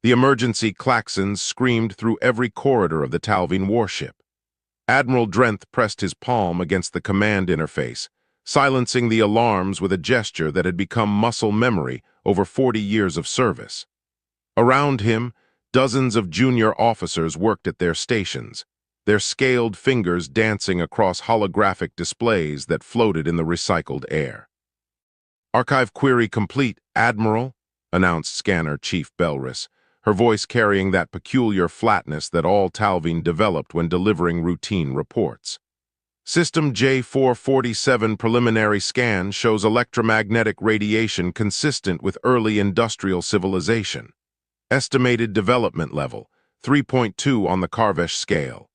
The emergency klaxons screamed through every corridor of the Talvine warship. Admiral Drenth pressed his palm against the command interface, silencing the alarms with a gesture that had become muscle memory over 40 years of service. Around him, dozens of junior officers worked at their stations, their scaled fingers dancing across holographic displays that floated in the recycled air. "Archive query complete, Admiral," announced Scanner Chief Belris, her voice carrying that peculiar flatness that all Talvine developed when delivering routine reports. "System J447 preliminary scan shows electromagnetic radiation consistent with early industrial civilization. Estimated development level, 3.2 on the Karvesh scale."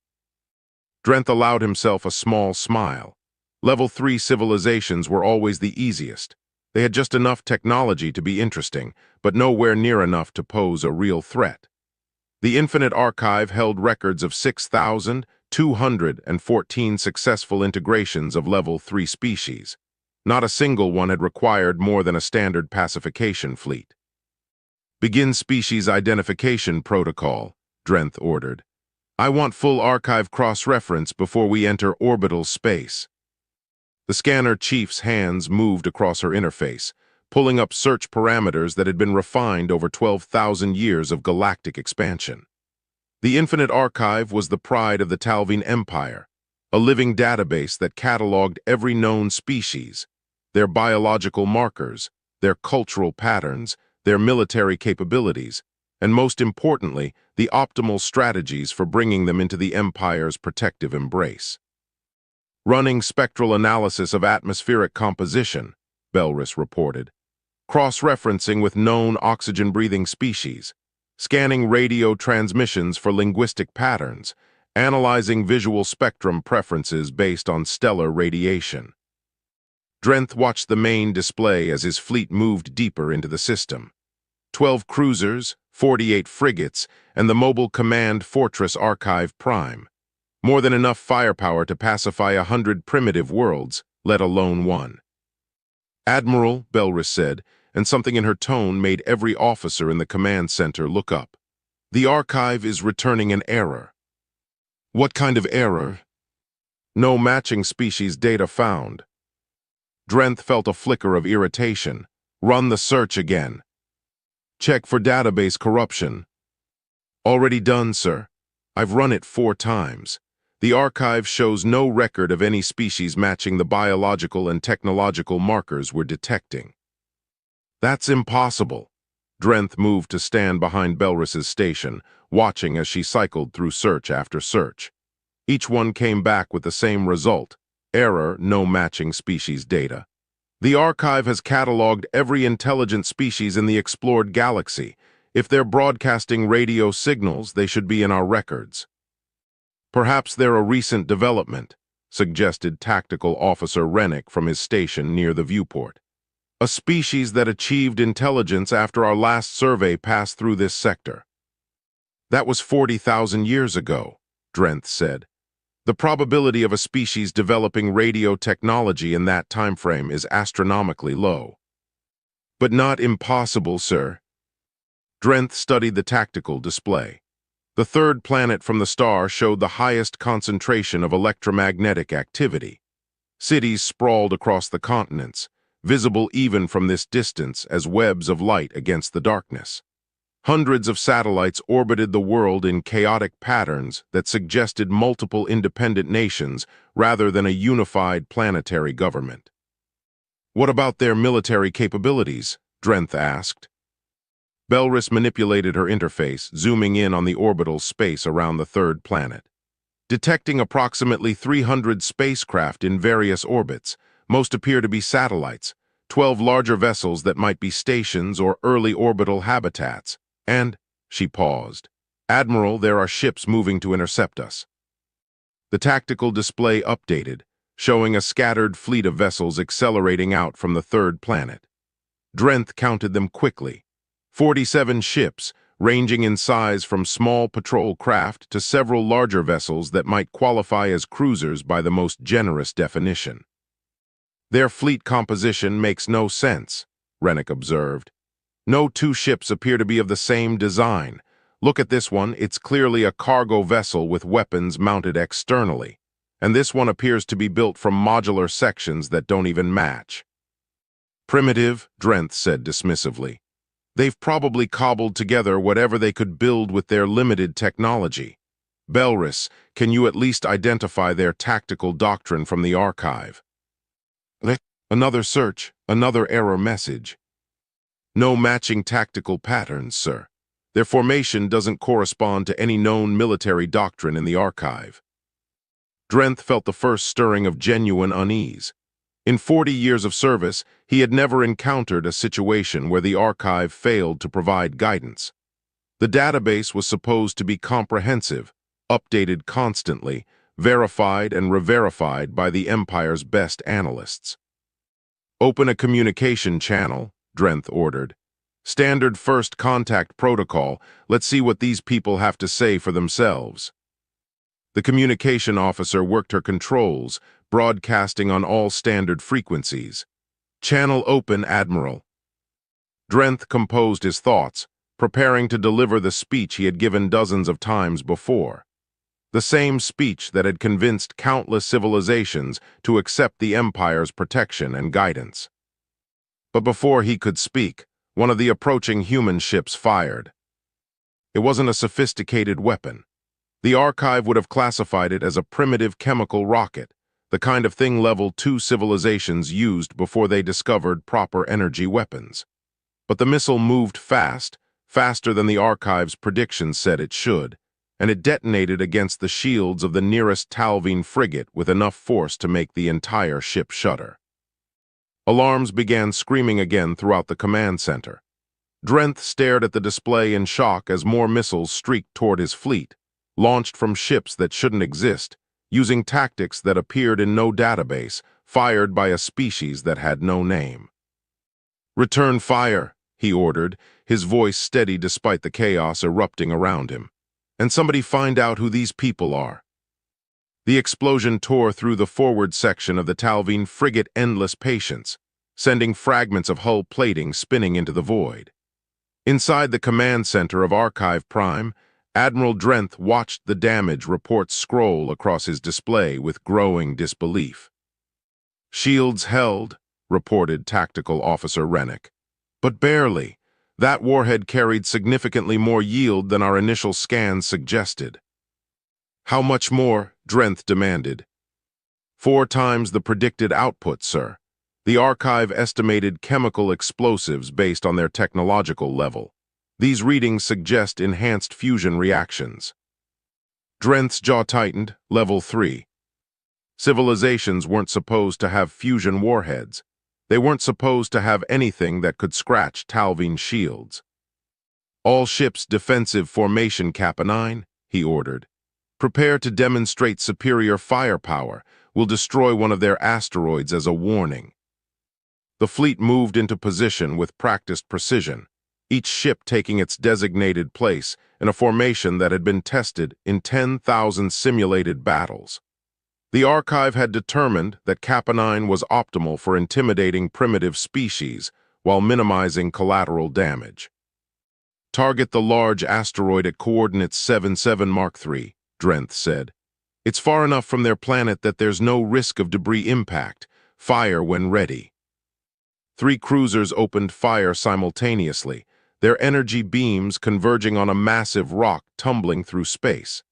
Drenth allowed himself a small smile. Level 3 civilizations were always the easiest. They had just enough technology to be interesting, but nowhere near enough to pose a real threat. The Infinite Archive held records of 6,214 successful integrations of Level 3 species. Not a single one had required more than a standard pacification fleet. "Begin species identification protocol," Drenth ordered. "I want full archive cross-reference before we enter orbital space." The scanner chief's hands moved across her interface, pulling up search parameters that had been refined over 12,000 years of galactic expansion. The Infinite Archive was the pride of the Talvine Empire, a living database that cataloged every known species, their biological markers, their cultural patterns, their military capabilities, and most importantly, the optimal strategies for bringing them into the Empire's protective embrace. "Running spectral analysis of atmospheric composition," Belris reported. "Cross-referencing with known oxygen-breathing species. Scanning radio transmissions for linguistic patterns. Analyzing visual spectrum preferences based on stellar radiation." Drenth watched the main display as his fleet moved deeper into the system. 12 cruisers, 48 frigates, and the mobile command Fortress Archive Prime. More than enough firepower to pacify 100 primitive worlds, let alone one. "Admiral," Belris said, and something in her tone made every officer in the command center look up. "The archive is returning an error." "What kind of error?" "No matching species data found." Drenth felt a flicker of irritation. "Run the search again." "Check for database corruption." "Already done, sir. I've run it 4 times. The archive shows no record of any species matching the biological and technological markers we're detecting." "That's impossible." Drenth moved to stand behind Belris's station, watching as she cycled through search after search. Each one came back with the same result: error, no matching species data. "The archive has cataloged every intelligent species in the explored galaxy. If they're broadcasting radio signals, they should be in our records." "Perhaps they're a recent development," suggested Tactical Officer Rennick from his station near the viewport. "A species that achieved intelligence after our last survey passed through this sector." "That was 40,000 years ago," Drenth said. "The probability of a species developing radio technology in that time frame is astronomically low." "But not impossible, sir." Drenth studied the tactical display. The third planet from the star showed the highest concentration of electromagnetic activity. Cities sprawled across the continents, visible even from this distance as webs of light against the darkness. Hundreds of satellites orbited the world in chaotic patterns that suggested multiple independent nations rather than a unified planetary government. "What about their military capabilities?" Drenth asked. Belris manipulated her interface, zooming in on the orbital space around the third planet. "Detecting approximately 300 spacecraft in various orbits. Most appear to be satellites, 12 larger vessels that might be stations or early orbital habitats. And," she paused, "Admiral, there are ships moving to intercept us." The tactical display updated, showing a scattered fleet of vessels accelerating out from the third planet. Drenth counted them quickly. 47 ships, ranging in size from small patrol craft to several larger vessels that might qualify as cruisers by the most generous definition. "Their fleet composition makes no sense," Rennick observed. No two ships appear to be of the same design. Look at this one, it's clearly a cargo vessel with weapons mounted externally. And this one appears to be built from modular sections that don't even match. Primitive, Drenth said dismissively. They've probably cobbled together whatever they could build with their limited technology. Belris, can you at least identify their tactical doctrine from the archive? Another search, another error message. No matching tactical patterns, sir. Their formation doesn't correspond to any known military doctrine in the archive. Drenth felt the first stirring of genuine unease. In 40 years of service, he had never encountered a situation where the archive failed to provide guidance. The database was supposed to be comprehensive, updated constantly, verified and re-verified by the Empire's best analysts. Open a communication channel, Drenth ordered. Standard first contact protocol, let's see what these people have to say for themselves. The communication officer worked her controls, broadcasting on all standard frequencies. Channel open, Admiral. Drenth composed his thoughts, preparing to deliver the speech he had given dozens of times before. The same speech that had convinced countless civilizations to accept the Empire's protection and guidance. But before he could speak, one of the approaching human ships fired. It wasn't a sophisticated weapon. The archive would have classified it as a primitive chemical rocket, the kind of thing Level 2 civilizations used before they discovered proper energy weapons. But the missile moved fast, faster than the archive's predictions said it should, and it detonated against the shields of the nearest Talvine frigate with enough force to make the entire ship shudder. Alarms began screaming again throughout the command center. Drenth stared at the display in shock as more missiles streaked toward his fleet, launched from ships that shouldn't exist, using tactics that appeared in no database, fired by a species that had no name. "Return fire," he ordered, his voice steady despite the chaos erupting around him. "And somebody find out who these people are." The explosion tore through the forward section of the Talvine frigate Endless Patience, sending fragments of hull plating spinning into the void. Inside the command center of Archive Prime, Admiral Drenth watched the damage reports scroll across his display with growing disbelief. "Shields held," reported Tactical Officer Rennick. "But barely. That warhead carried significantly more yield than our initial scans suggested." "How much more?" Drenth demanded. 4 times the predicted output, sir. The archive estimated chemical explosives based on their technological level. These readings suggest enhanced fusion reactions. Drenth's jaw tightened, level 3. Civilizations weren't supposed to have fusion warheads. They weren't supposed to have anything that could scratch Talvine shields. "All ships defensive formation, Kappa 9, he ordered. "Prepare to demonstrate superior firepower. We'll destroy one of their asteroids as a warning." The fleet moved into position with practiced precision, each ship taking its designated place in a formation that had been tested in 10,000 simulated battles. The archive had determined that Kappa 9 was optimal for intimidating primitive species while minimizing collateral damage. "Target the large asteroid at coordinates 77 Mark III, Drenth said. "It's far enough from their planet that there's no risk of debris impact. Fire when ready." 3 cruisers opened fire simultaneously, their energy beams converging on a massive rock tumbling through space.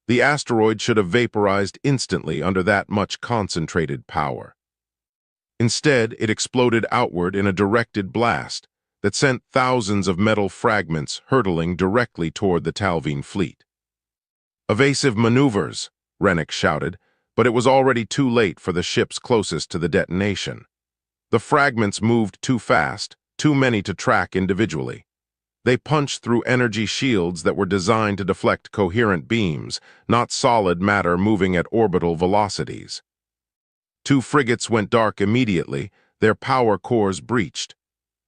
The asteroid should have vaporized instantly under that much concentrated power. Instead, it exploded outward in a directed blast that sent thousands of metal fragments hurtling directly toward the Talvine fleet. "Evasive maneuvers," Rennick shouted, but it was already too late for the ships closest to the detonation. The fragments moved too fast, too many to track individually. They punched through energy shields that were designed to deflect coherent beams, not solid matter moving at orbital velocities. 2 frigates went dark immediately, their power cores breached.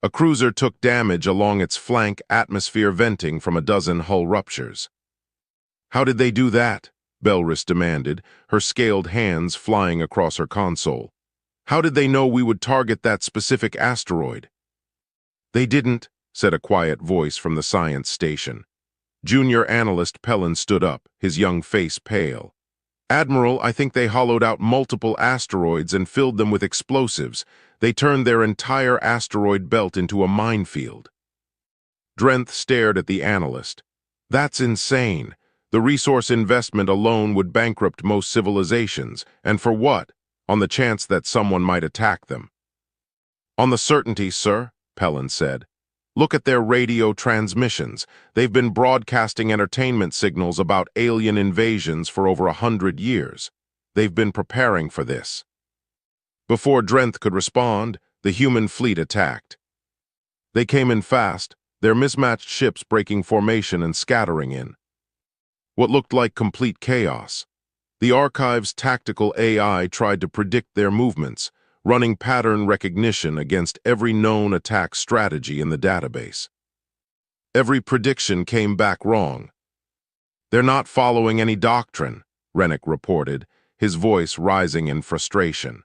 A cruiser took damage along its flank, atmosphere venting from a dozen hull ruptures. "How did they do that?" Belris demanded, her scaled hands flying across her console. "How did they know we would target that specific asteroid?" "They didn't," said a quiet voice from the science station. Junior analyst Pellin stood up, his young face pale. Admiral, I think they hollowed out multiple asteroids and filled them with explosives. They turned their entire asteroid belt into a minefield. Drenth stared at the analyst. That's insane. The resource investment alone would bankrupt most civilizations. And for what? On the chance that someone might attack them. On the certainty, sir, Pellin said. Look at their radio transmissions. They've been broadcasting entertainment signals about alien invasions for over 100 years. They've been preparing for this. Before Drenth could respond, the human fleet attacked. They came in fast, their mismatched ships breaking formation and scattering in what looked like complete chaos. The Archive's tactical AI tried to predict their movements, running pattern recognition against every known attack strategy in the database. Every prediction came back wrong. They're not following any doctrine, Rennick reported, his voice rising in frustration.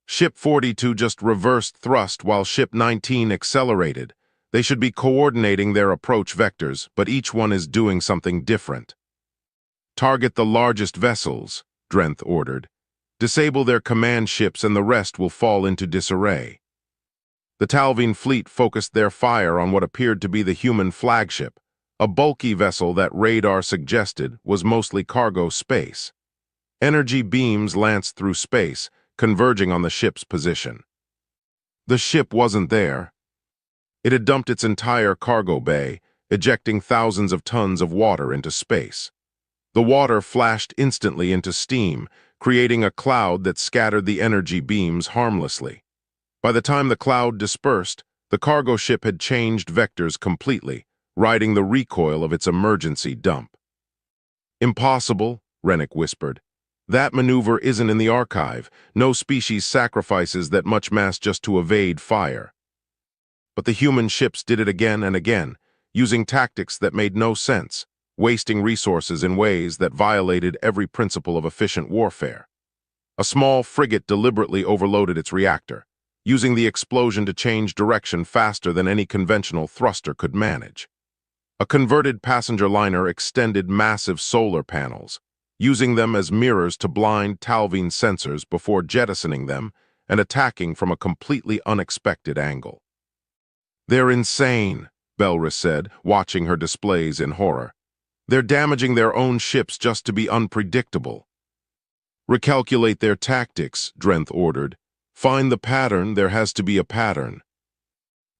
Ship 42 just reversed thrust while Ship 19 accelerated. They should be coordinating their approach vectors, but each one is doing something different. Target the largest vessels, Drenth ordered. Disable their command ships and the rest will fall into disarray. The Talvine fleet focused their fire on what appeared to be the human flagship, a bulky vessel that radar suggested was mostly cargo space. Energy beams lanced through space, converging on the ship's position. The ship wasn't there. It had dumped its entire cargo bay, ejecting thousands of tons of water into space. The water flashed instantly into steam, creating a cloud that scattered the energy beams harmlessly. By the time the cloud dispersed, the cargo ship had changed vectors completely, riding the recoil of its emergency dump. Impossible, Rennick whispered. That maneuver isn't in the archive. No species sacrifices that much mass just to evade fire. But the human ships did it again and again, using tactics that made no sense, wasting resources in ways that violated every principle of efficient warfare. A small frigate deliberately overloaded its reactor, using the explosion to change direction faster than any conventional thruster could manage. A converted passenger liner extended massive solar panels, using them as mirrors to blind Talvine sensors before jettisoning them and attacking from a completely unexpected angle. They're insane, Belris said, watching her displays in horror. They're damaging their own ships just to be unpredictable. Recalculate their tactics, Drenth ordered. Find the pattern, there has to be a pattern.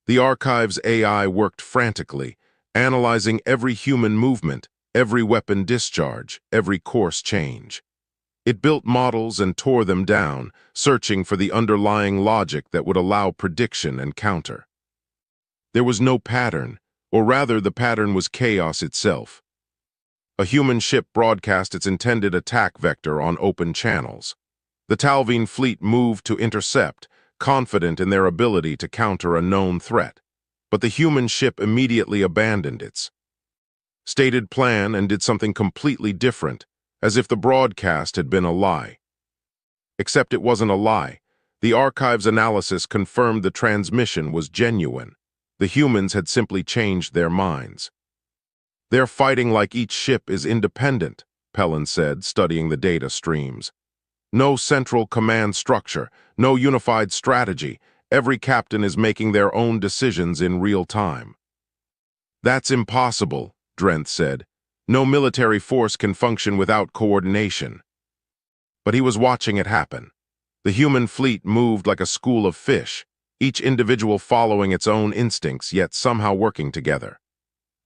The Archive's AI worked frantically, analyzing every human movement, every weapon discharge, every course change. It built models and tore them down, searching for the underlying logic that would allow prediction and counter. There was no pattern, or rather the pattern was chaos itself. A human ship broadcast its intended attack vector on open channels. The Talvine fleet moved to intercept, confident in their ability to counter a known threat. But the human ship immediately abandoned its stated plan and did something completely different, as if the broadcast had been a lie. Except it wasn't a lie. The Archive's analysis confirmed the transmission was genuine. The humans had simply changed their minds. They're fighting like each ship is independent, Pellin said, studying the data streams. No central command structure, no unified strategy. Every captain is making their own decisions in real time. That's impossible, Drenth said. No military force can function without coordination. But he was watching it happen. The human fleet moved like a school of fish, each individual following its own instincts, yet somehow working together.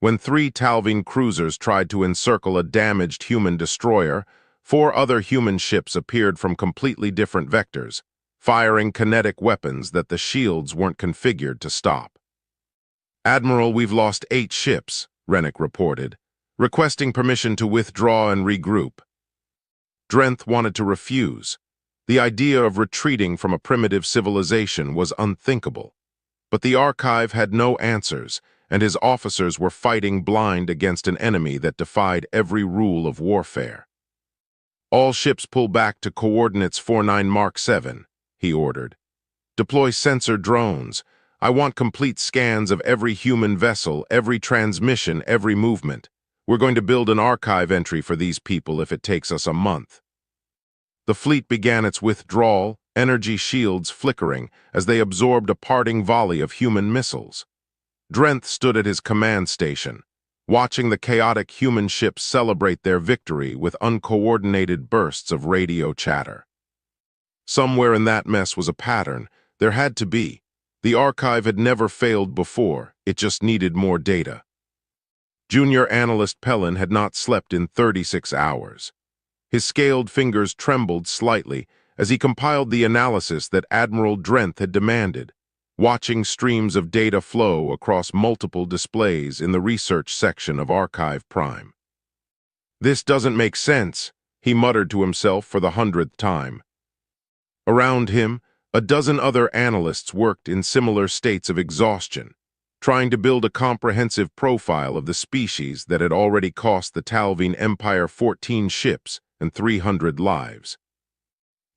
When 3 Talvine cruisers tried to encircle a damaged human destroyer, 4 other human ships appeared from completely different vectors, firing kinetic weapons that the shields weren't configured to stop. Admiral, we've lost 8 ships, Rennick reported, requesting permission to withdraw and regroup. Drenth wanted to refuse. The idea of retreating from a primitive civilization was unthinkable. But the Archive had no answers, and his officers were fighting blind against an enemy that defied every rule of warfare. All ships pull back to coordinates 49 Mark 7, he ordered. Deploy sensor drones. I want complete scans of every human vessel, every transmission, every movement. We're going to build an archive entry for these people if it takes us a month." The fleet began its withdrawal, energy shields flickering as they absorbed a parting volley of human missiles. Drenth stood at his command station, watching the chaotic human ships celebrate their victory with uncoordinated bursts of radio chatter. Somewhere in that mess was a pattern. There had to be. The archive had never failed before, it just needed more data. Junior analyst Pellin had not slept in 36 hours. His scaled fingers trembled slightly as he compiled the analysis that Admiral Drenth had demanded, watching streams of data flow across multiple displays in the research section of Archive Prime. "This doesn't make sense," he muttered to himself for the 100th time. Around him, a dozen other analysts worked in similar states of exhaustion, trying to build a comprehensive profile of the species that had already cost the Talvine Empire 14 ships and 300 lives.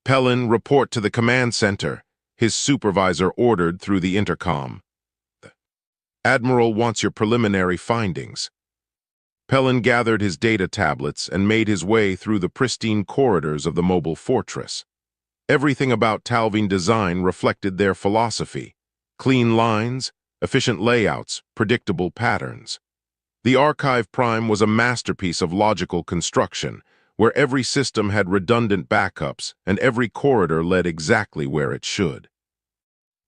"Pellin, report to the command center," his supervisor ordered through the intercom. "The Admiral wants your preliminary findings." Pellin gathered his data tablets and made his way through the pristine corridors of the mobile fortress. Everything about Talvine design reflected their philosophy: clean lines, efficient layouts, predictable patterns. The Archive Prime was a masterpiece of logical construction, where every system had redundant backups and every corridor led exactly where it should.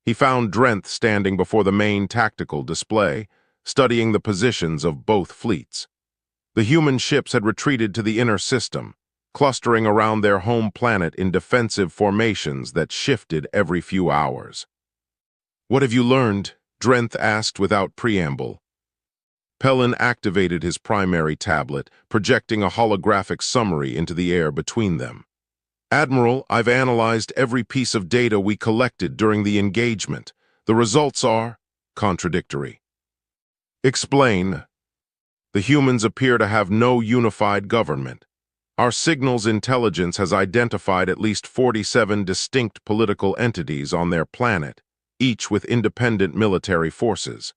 He found Drenth standing before the main tactical display, studying the positions of both fleets. The human ships had retreated to the inner system, clustering around their home planet in defensive formations that shifted every few hours. "What have you learned?" Drenth asked without preamble. Pellin activated his primary tablet, projecting a holographic summary into the air between them. "Admiral, I've analyzed every piece of data we collected during the engagement. The results are contradictory." "Explain." "The humans appear to have no unified government. Our signals intelligence has identified at least 47 distinct political entities on their planet, each with independent military forces.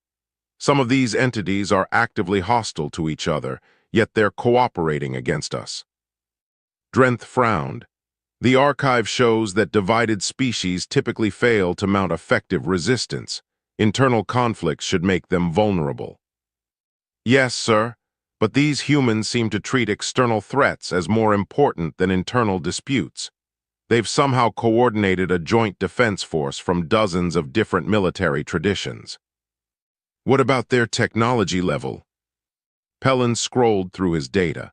Some of these entities are actively hostile to each other, yet they're cooperating against us." Drenth frowned. The archive shows that divided species typically fail to mount effective resistance. Internal conflicts should make them vulnerable. "Yes, sir, but these humans seem to treat external threats as more important than internal disputes. They've somehow coordinated a joint defense force from dozens of different military traditions." "What about their technology level?" Pellin scrolled through his data.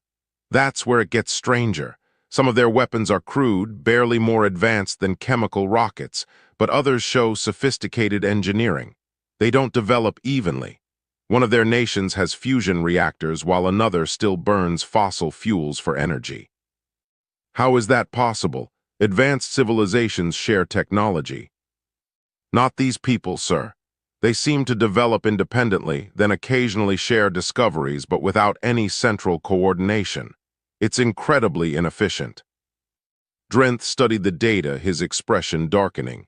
"That's where it gets stranger. Some of their weapons are crude, barely more advanced than chemical rockets, but others show sophisticated engineering. They don't develop evenly. One of their nations has fusion reactors while another still burns fossil fuels for energy." "How is that possible? Advanced civilizations share technology." "Not these people, sir. They seem to develop independently, then occasionally share discoveries, but without any central coordination. It's incredibly inefficient." Drenth studied the data, his expression darkening.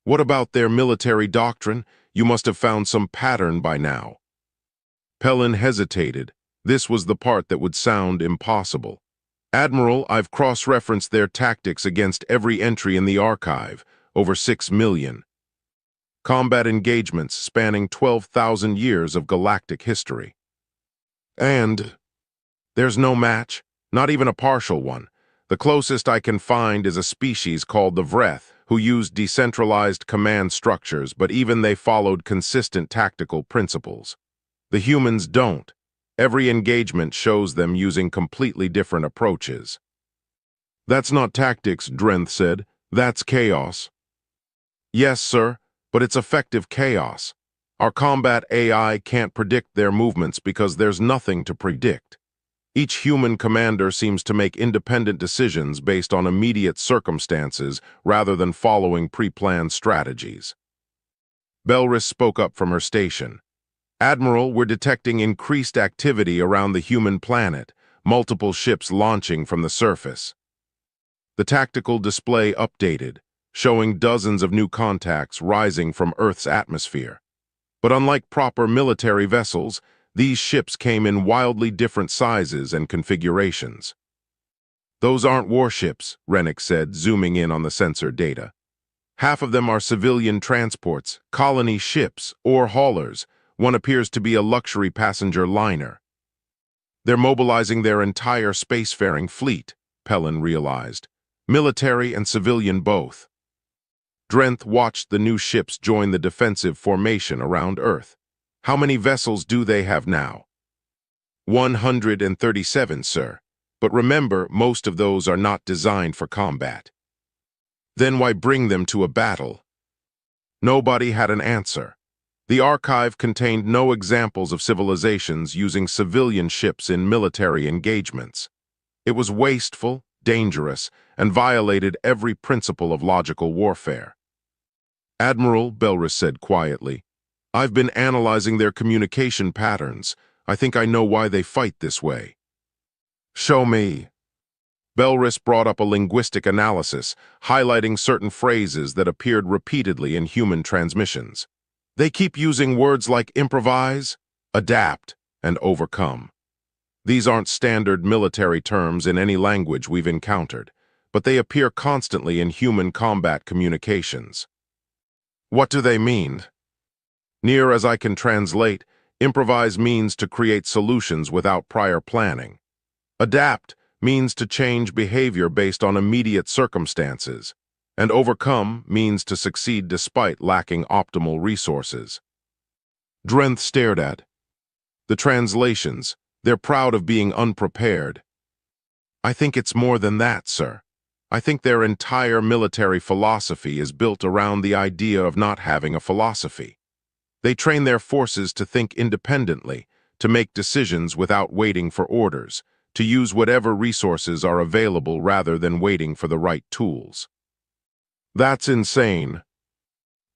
"What about their military doctrine? You must have found some pattern by now." Pellin hesitated. This was the part that would sound impossible. "Admiral, I've cross-referenced their tactics against every entry in the archive, over 6 million. Combat engagements spanning 12,000 years of galactic history. And there's no match, not even a partial one. The closest I can find is a species called the Vreth, who used decentralized command structures, but even they followed consistent tactical principles. The humans don't. Every engagement shows them using completely different approaches." "That's not tactics," Drenth said. "That's chaos." "Yes, sir, but it's effective chaos. Our combat AI can't predict their movements because there's nothing to predict. Each human commander seems to make independent decisions based on immediate circumstances rather than following pre-planned strategies." Belris spoke up from her station. "Admiral, we're detecting increased activity around the human planet, multiple ships launching from the surface." The tactical display updated, showing dozens of new contacts rising from Earth's atmosphere. But unlike proper military vessels, these ships came in wildly different sizes and configurations. "Those aren't warships," Rennick said, zooming in on the sensor data. "Half of them are civilian transports, colony ships, or haulers. One appears to be a luxury passenger liner." "They're mobilizing their entire spacefaring fleet," Pellin realized. "Military and civilian both." Drenth watched the new ships join the defensive formation around Earth. "How many vessels do they have now?" 137, sir. But remember, most of those are not designed for combat." "Then why bring them to a battle?" Nobody had an answer. The archive contained no examples of civilizations using civilian ships in military engagements. It was wasteful, dangerous, and violated every principle of logical warfare. "Admiral," Belris said quietly, "I've been analyzing their communication patterns. I think I know why they fight this way." "Show me." Belris brought up a linguistic analysis, highlighting certain phrases that appeared repeatedly in human transmissions. "They keep using words like improvise, adapt, and overcome. These aren't standard military terms in any language we've encountered, but they appear constantly in human combat communications." "What do they mean?" "Near as I can translate, improvise means to create solutions without prior planning. Adapt means to change behavior based on immediate circumstances, and overcome means to succeed despite lacking optimal resources." Drenth stared at the translations. "They're proud of being unprepared." "I think it's more than that, sir. I think their entire military philosophy is built around the idea of not having a philosophy. They train their forces to think independently, to make decisions without waiting for orders, to use whatever resources are available rather than waiting for the right tools." "That's insane."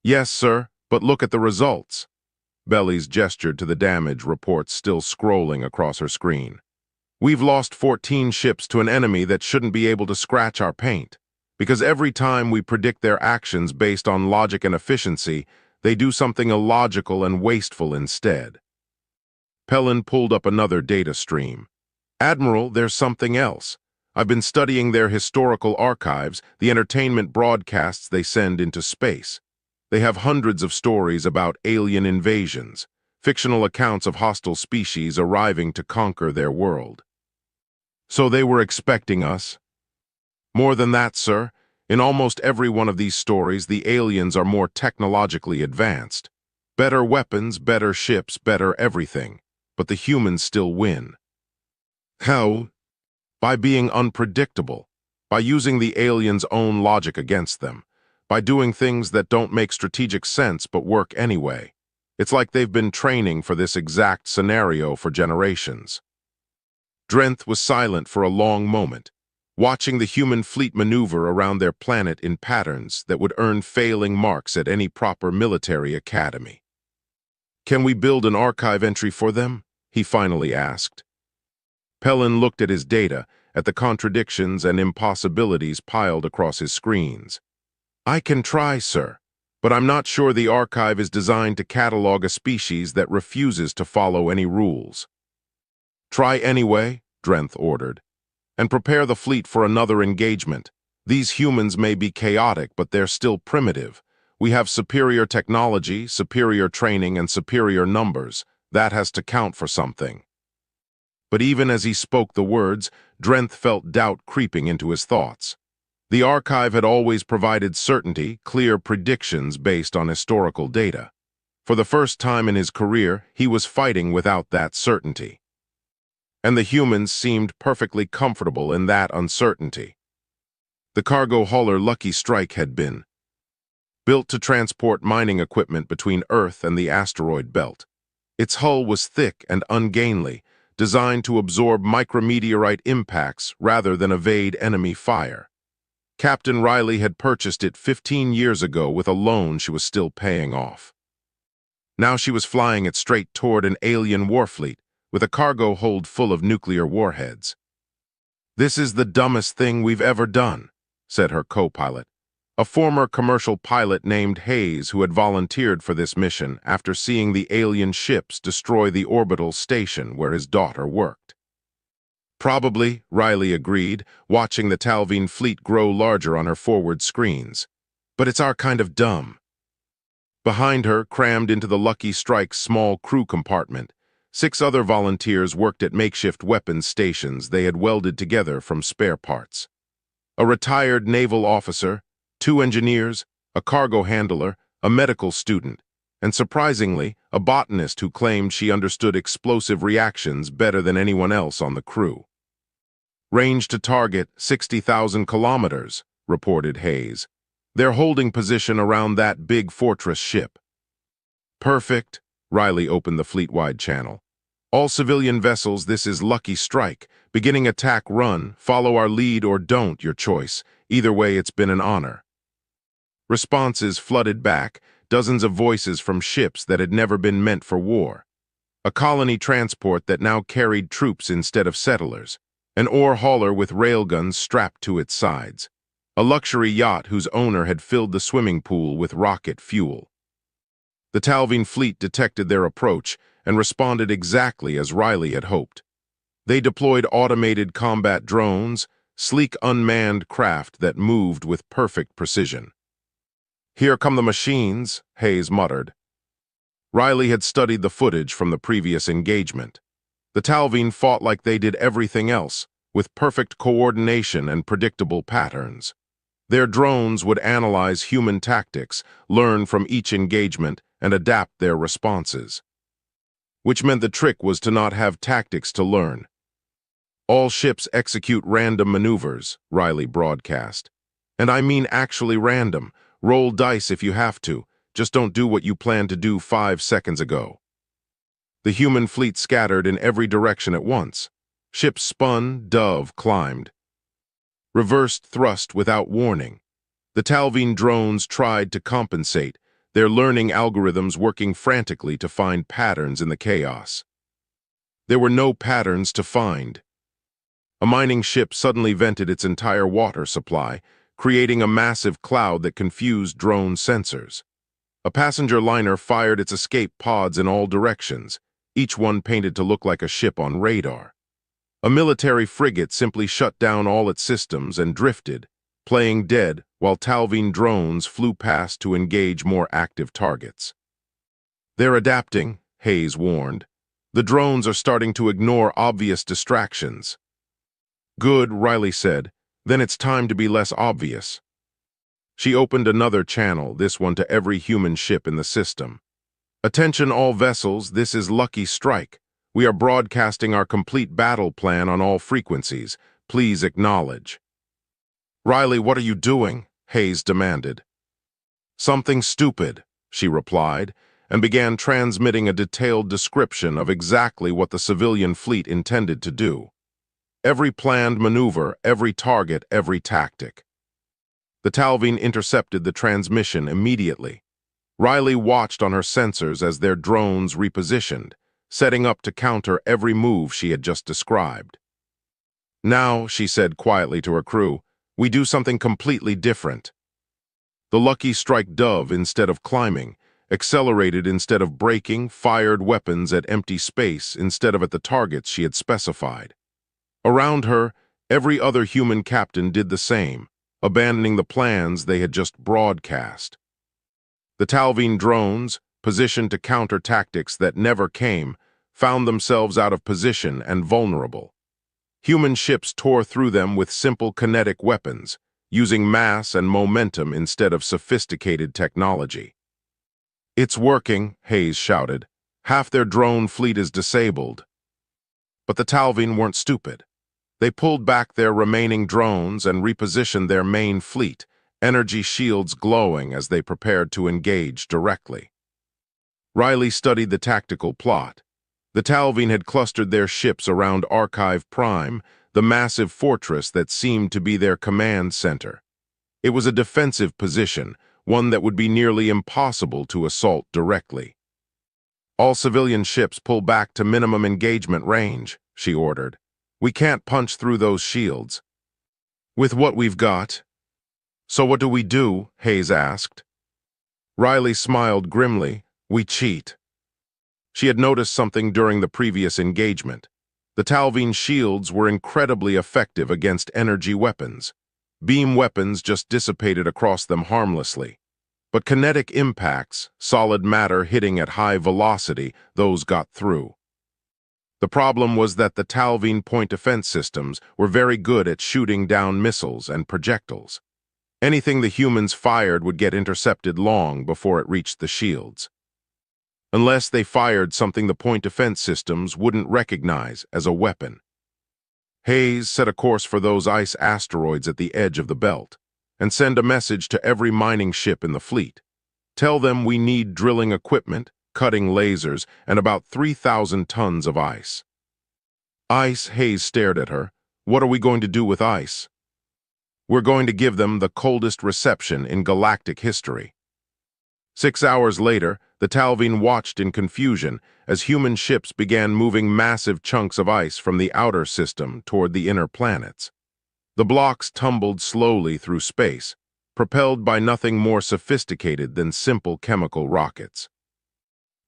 "Yes, sir, but look at the results." Bellis gestured to the damage reports still scrolling across her screen. "We've lost 14 ships to an enemy that shouldn't be able to scratch our paint, because every time we predict their actions based on logic and efficiency, they do something illogical and wasteful instead." Pellin pulled up another data stream. "Admiral, there's something else. I've been studying their historical archives, the entertainment broadcasts they send into space. They have hundreds of stories about alien invasions, fictional accounts of hostile species arriving to conquer their world." "So they were expecting us?" "More than that, sir. In almost every one of these stories, the aliens are more technologically advanced. Better weapons, better ships, better everything. But the humans still win." "How?" "By being unpredictable, by using the aliens' own logic against them, by doing things that don't make strategic sense but work anyway. It's like they've been training for this exact scenario for generations." Drenth was silent for a long moment, watching the human fleet maneuver around their planet in patterns that would earn failing marks at any proper military academy. "Can we build an archive entry for them?" he finally asked. Pellin looked at his data, at the contradictions and impossibilities piled across his screens. "I can try, sir, but I'm not sure the archive is designed to catalog a species that refuses to follow any rules." "Try anyway," Drenth ordered, "and prepare the fleet for another engagement. These humans may be chaotic, but they're still primitive. We have superior technology, superior training, and superior numbers. That has to count for something." But even as he spoke the words, Drenth felt doubt creeping into his thoughts. The archive had always provided certainty, clear predictions based on historical data. For the first time in his career, he was fighting without that certainty. And the humans seemed perfectly comfortable in that uncertainty. The cargo hauler Lucky Strike had been built to transport mining equipment between Earth and the asteroid belt. Its hull was thick and ungainly, designed to absorb micrometeorite impacts rather than evade enemy fire. Captain Riley had purchased it 15 years ago with a loan she was still paying off. Now she was flying it straight toward an alien warfleet with a cargo hold full of nuclear warheads. "This is the dumbest thing we've ever done," said her co-pilot. a former commercial pilot named Hayes who had volunteered for this mission after seeing the alien ships destroy the orbital station where his daughter worked. Probably, Riley agreed, watching the Talvine fleet grow larger on her forward screens. But it's our kind of dumb. Behind her, crammed into the Lucky Strike's small crew compartment, 6 other volunteers worked at makeshift weapons stations they had welded together from spare parts. A retired naval officer, 2 engineers, a cargo handler, a medical student, and surprisingly, a botanist who claimed she understood explosive reactions better than anyone else on the crew. Range to target 60,000 kilometers, reported Hayes. They're holding position around that big fortress ship. Perfect. Riley opened the fleet-wide channel. All civilian vessels, this is Lucky Strike. Beginning attack run, follow our lead or don't, your choice. Either way, it's been an honor. Responses flooded back, dozens of voices from ships that had never been meant for war. A colony transport that now carried troops instead of settlers. An ore hauler with railguns strapped to its sides. A luxury yacht whose owner had filled the swimming pool with rocket fuel. The Talvine fleet detected their approach and responded exactly as Riley had hoped. They deployed automated combat drones, sleek unmanned craft that moved with perfect precision. Here come the machines, Hayes muttered. Riley had studied the footage from the previous engagement. The Talvine fought like they did everything else, with perfect coordination and predictable patterns. Their drones would analyze human tactics, learn from each engagement, and adapt their responses. Which meant the trick was to not have tactics to learn. All ships execute random maneuvers, Riley broadcast. And I mean actually random. Roll dice if you have to. Just don't do what you planned to do 5 seconds ago. The human fleet scattered in every direction at once. Ships spun, dove, climbed. Reversed thrust without warning. The Talvine drones tried to compensate, their learning algorithms working frantically to find patterns in the chaos. There were no patterns to find. A mining ship suddenly vented its entire water supply, creating a massive cloud that confused drone sensors. A passenger liner fired its escape pods in all directions, each one painted to look like a ship on radar. A military frigate simply shut down all its systems and drifted, playing dead while Talvine drones flew past to engage more active targets. They're adapting, Hayes warned. The drones are starting to ignore obvious distractions. Good, Riley said. Then it's time to be less obvious. She opened another channel, this one to every human ship in the system. Attention all vessels, this is Lucky Strike. We are broadcasting our complete battle plan on all frequencies. Please acknowledge. Riley, what are you doing? Hayes demanded. Something stupid, she replied, and began transmitting a detailed description of exactly what the civilian fleet intended to do. Every planned maneuver, every target, every tactic. The Talvine intercepted the transmission immediately. Riley watched on her sensors as their drones repositioned, setting up to counter every move she had just described. Now, she said quietly to her crew, we do something completely different. The Lucky Strike dove instead of climbing, accelerated instead of braking, fired weapons at empty space instead of at the targets she had specified. Around her, every other human captain did the same, abandoning the plans they had just broadcast. The Talvine drones, positioned to counter tactics that never came, found themselves out of position and vulnerable. Human ships tore through them with simple kinetic weapons, using mass and momentum instead of sophisticated technology. It's working, Hayes shouted. Half their drone fleet is disabled. But the Talvine weren't stupid. They pulled back their remaining drones and repositioned their main fleet, energy shields glowing as they prepared to engage directly. Riley studied the tactical plot. The Talvine had clustered their ships around Archive Prime, the massive fortress that seemed to be their command center. It was a defensive position, one that would be nearly impossible to assault directly. All civilian ships pull back to minimum engagement range, she ordered. We can't punch through those shields. With what we've got. So what do we do? Hayes asked. Riley smiled grimly. We cheat. She had noticed something during the previous engagement. The Talvine shields were incredibly effective against energy weapons. Beam weapons just dissipated across them harmlessly. But kinetic impacts, solid matter hitting at high velocity, those got through. The problem was that the Talvine point defense systems were very good at shooting down missiles and projectiles. Anything the humans fired would get intercepted long before it reached the shields. Unless they fired something the point defense systems wouldn't recognize as a weapon. Hayes set a course for those ice asteroids at the edge of the belt, and send a message to every mining ship in the fleet. Tell them we need drilling equipment, cutting lasers, and about 3,000 tons of ice. Ice, Hayes stared at her. What are we going to do with ice? We're going to give them the coldest reception in galactic history. 6 hours later, the Talvine watched in confusion as human ships began moving massive chunks of ice from the outer system toward the inner planets. The blocks tumbled slowly through space, propelled by nothing more sophisticated than simple chemical rockets.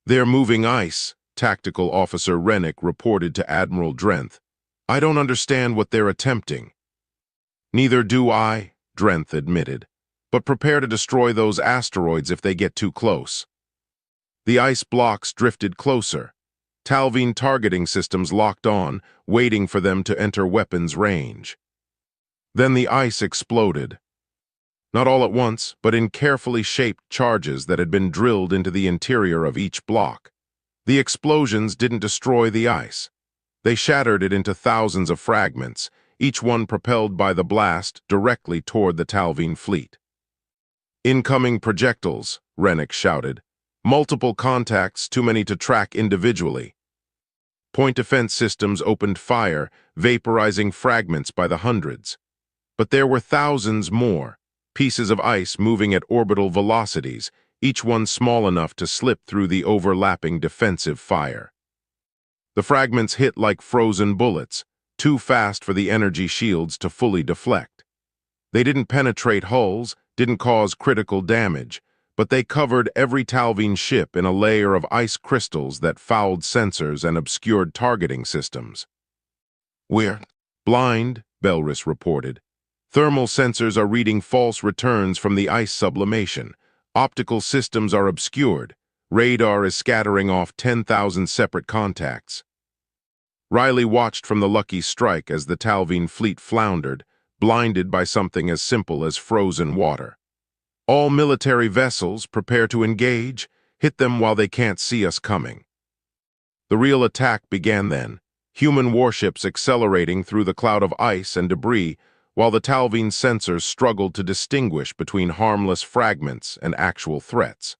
They're moving ice, Tactical Officer Rennick reported to Admiral Drenth. I don't understand what they're attempting. Neither do I, Drenth admitted, but prepare to destroy those asteroids if they get too close. The ice blocks drifted closer. Talvine targeting systems locked on, waiting for them to enter weapons range. Then the ice exploded. Not all at once, but in carefully shaped charges that had been drilled into the interior of each block. The explosions didn't destroy the ice. They shattered it into thousands of fragments, each one propelled by the blast directly toward the Talvine fleet. Incoming projectiles, Rennick shouted. Multiple contacts, too many to track individually. Point defense systems opened fire, vaporizing fragments by the hundreds. But there were thousands more, pieces of ice moving at orbital velocities, each one small enough to slip through the overlapping defensive fire. The fragments hit like frozen bullets, too fast for the energy shields to fully deflect. They didn't penetrate hulls, didn't cause critical damage, but they covered every Talvine ship in a layer of ice crystals that fouled sensors and obscured targeting systems. We're blind, Belris reported. Thermal sensors are reading false returns from the ice sublimation. Optical systems are obscured. Radar is scattering off 10,000 separate contacts. Riley watched from the lucky strike as the Talvine fleet floundered, blinded by something as simple as frozen water. All military vessels prepare to engage, hit them while they can't see us coming. The real attack began then, human warships accelerating through the cloud of ice and debris, while the Talvine sensors struggled to distinguish between harmless fragments and actual threats.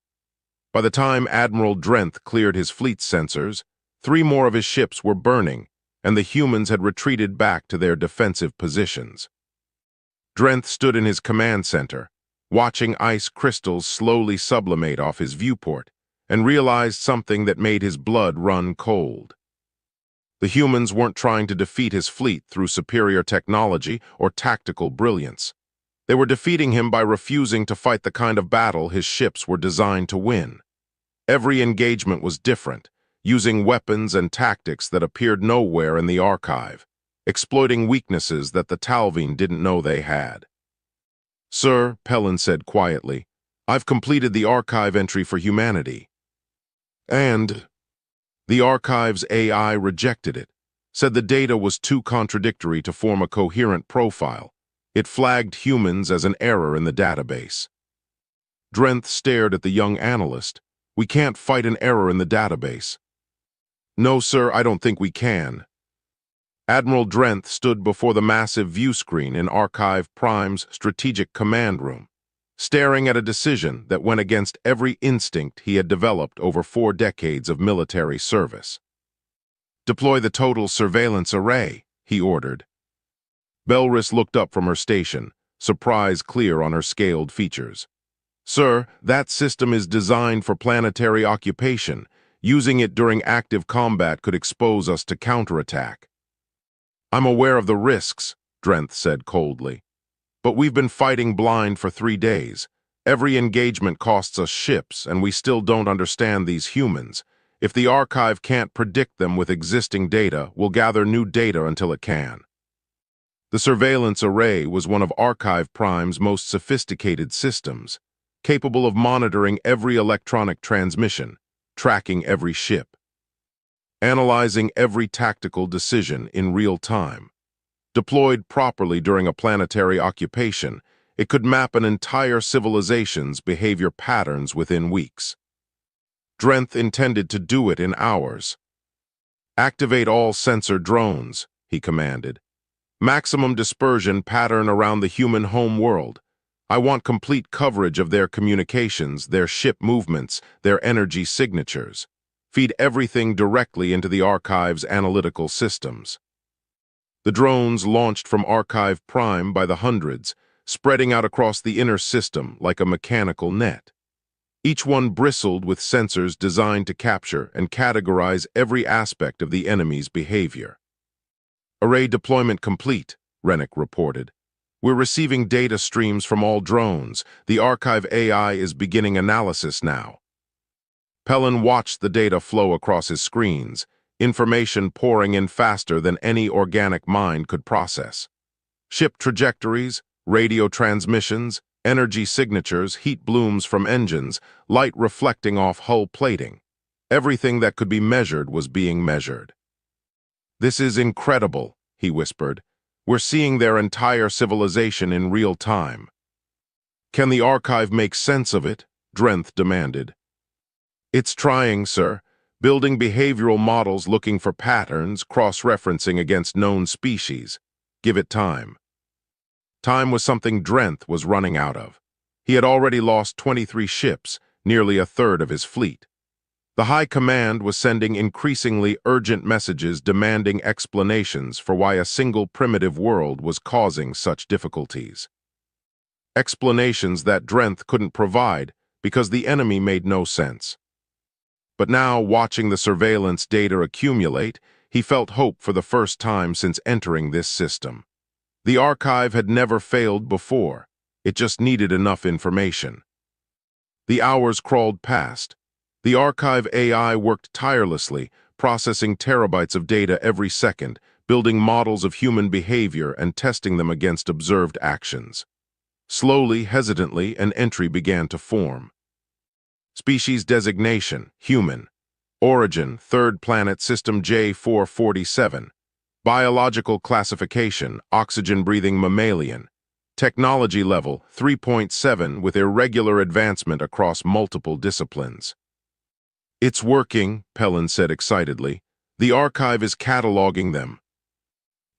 By the time Admiral Drenth cleared his fleet's sensors, 3 more of his ships were burning, and the humans had retreated back to their defensive positions. Drenth stood in his command center, watching ice crystals slowly sublimate off his viewport, and realized something that made his blood run cold. The humans weren't trying to defeat his fleet through superior technology or tactical brilliance. They were defeating him by refusing to fight the kind of battle his ships were designed to win. Every engagement was different, using weapons and tactics that appeared nowhere in the archive, exploiting weaknesses that the Talvine didn't know they had. Sir, Pellin said quietly, I've completed the archive entry for humanity. And the archive's AI rejected it, said the data was too contradictory to form a coherent profile. It flagged humans as an error in the database. Drenth stared at the young analyst. We can't fight an error in the database. No, sir, I don't think we can. Admiral Drenth stood before the massive view screen in Archive Prime's strategic command room, staring at a decision that went against every instinct he had developed over 4 decades of military service. Deploy the total surveillance array, he ordered. Belris looked up from her station, surprise clear on her scaled features. Sir, that system is designed for planetary occupation. Using it during active combat could expose us to counterattack. I'm aware of the risks, Drenth said coldly. But we've been fighting blind for 3 days. Every engagement costs us ships, and we still don't understand these humans. If the archive can't predict them with existing data, we'll gather new data until it can. The surveillance array was one of Archive Prime's most sophisticated systems, capable of monitoring every electronic transmission, tracking every ship, analyzing every tactical decision in real time. Deployed properly during a planetary occupation, it could map an entire civilization's behavior patterns within weeks. Drenth intended to do it in hours. "Activate all sensor drones," he commanded. "Maximum dispersion pattern around the human home world. I want complete coverage of their communications, their ship movements, their energy signatures. Feed everything directly into the Archive's analytical systems." The drones launched from Archive Prime by the hundreds, spreading out across the inner system like a mechanical net. Each one bristled with sensors designed to capture and categorize every aspect of the enemy's behavior. "Array deployment complete," Rennick reported. "We're receiving data streams from all drones. The Archive AI is beginning analysis now." Pellin watched the data flow across his screens, information pouring in faster than any organic mind could process. Ship trajectories, radio transmissions, energy signatures, heat blooms from engines, light reflecting off hull plating. Everything that could be measured was being measured. "This is incredible," he whispered. "We're seeing their entire civilization in real time." "Can the Archive make sense of it?" Drenth demanded. "It's trying, sir. Building behavioral models looking for patterns, cross-referencing against known species. Give it time." Time was something Drenth was running out of. He had already lost 23 ships, nearly a third of his fleet. The High Command was sending increasingly urgent messages demanding explanations for why a single primitive world was causing such difficulties. Explanations that Drenth couldn't provide because the enemy made no sense. But now, watching the surveillance data accumulate, he felt hope for the first time since entering this system. The Archive had never failed before. It just needed enough information. The hours crawled past. The Archive AI worked tirelessly, processing terabytes of data every second, building models of human behavior and testing them against observed actions. Slowly, hesitantly, an entry began to form. Species designation, human. Origin, third planet system J447. Biological classification, oxygen-breathing mammalian. Technology level, 3.7 with irregular advancement across multiple disciplines. "It's working," Pellin said excitedly. "The Archive is cataloging them."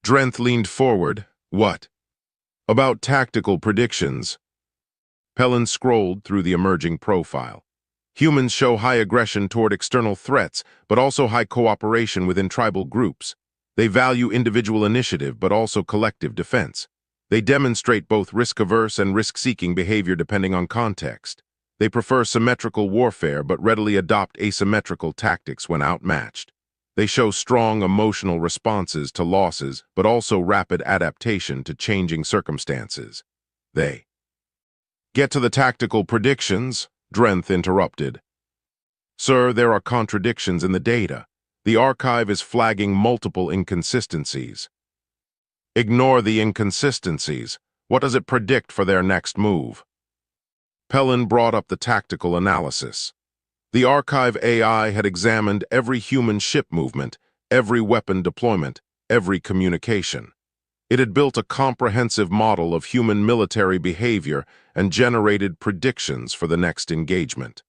Drenth leaned forward. "What?" "About tactical predictions." Pellin scrolled through the emerging profile. "Humans show high aggression toward external threats, but also high cooperation within tribal groups. They value individual initiative, but also collective defense. They demonstrate both risk-averse and risk-seeking behavior depending on context. They prefer symmetrical warfare, but readily adopt asymmetrical tactics when outmatched. They show strong emotional responses to losses, but also rapid adaptation to changing circumstances. They get to the tactical predictions," Drenth interrupted. "Sir, there are contradictions in the data. The Archive is flagging multiple inconsistencies." "Ignore the inconsistencies. What does it predict for their next move?" Pellin brought up the tactical analysis. The Archive AI had examined every human ship movement, every weapon deployment, every communication. It had built a comprehensive model of human military behavior and generated predictions for the next engagement.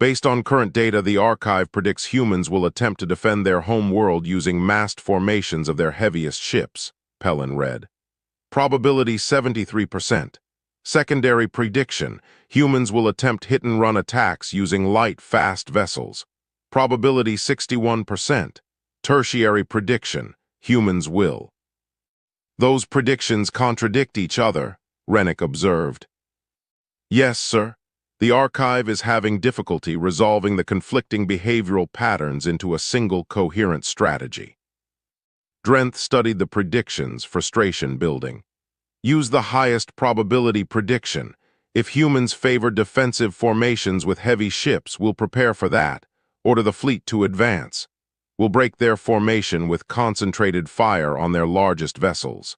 Based on current data, the Archive predicts humans will attempt to defend their home world using massed formations of their heaviest ships, Pellin read. Probability 73%. Secondary prediction, humans will attempt hit-and-run attacks using light, fast vessels. Probability 61%. Tertiary prediction, humans will. "Those predictions contradict each other," Rennick observed. "Yes, sir. The Archive is having difficulty resolving the conflicting behavioral patterns into a single coherent strategy." Drenth studied the predictions, frustration building. Use the highest probability prediction. If humans favor defensive formations with heavy ships, we'll prepare for that. Order the fleet to advance. We'll break their formation with concentrated fire on their largest vessels.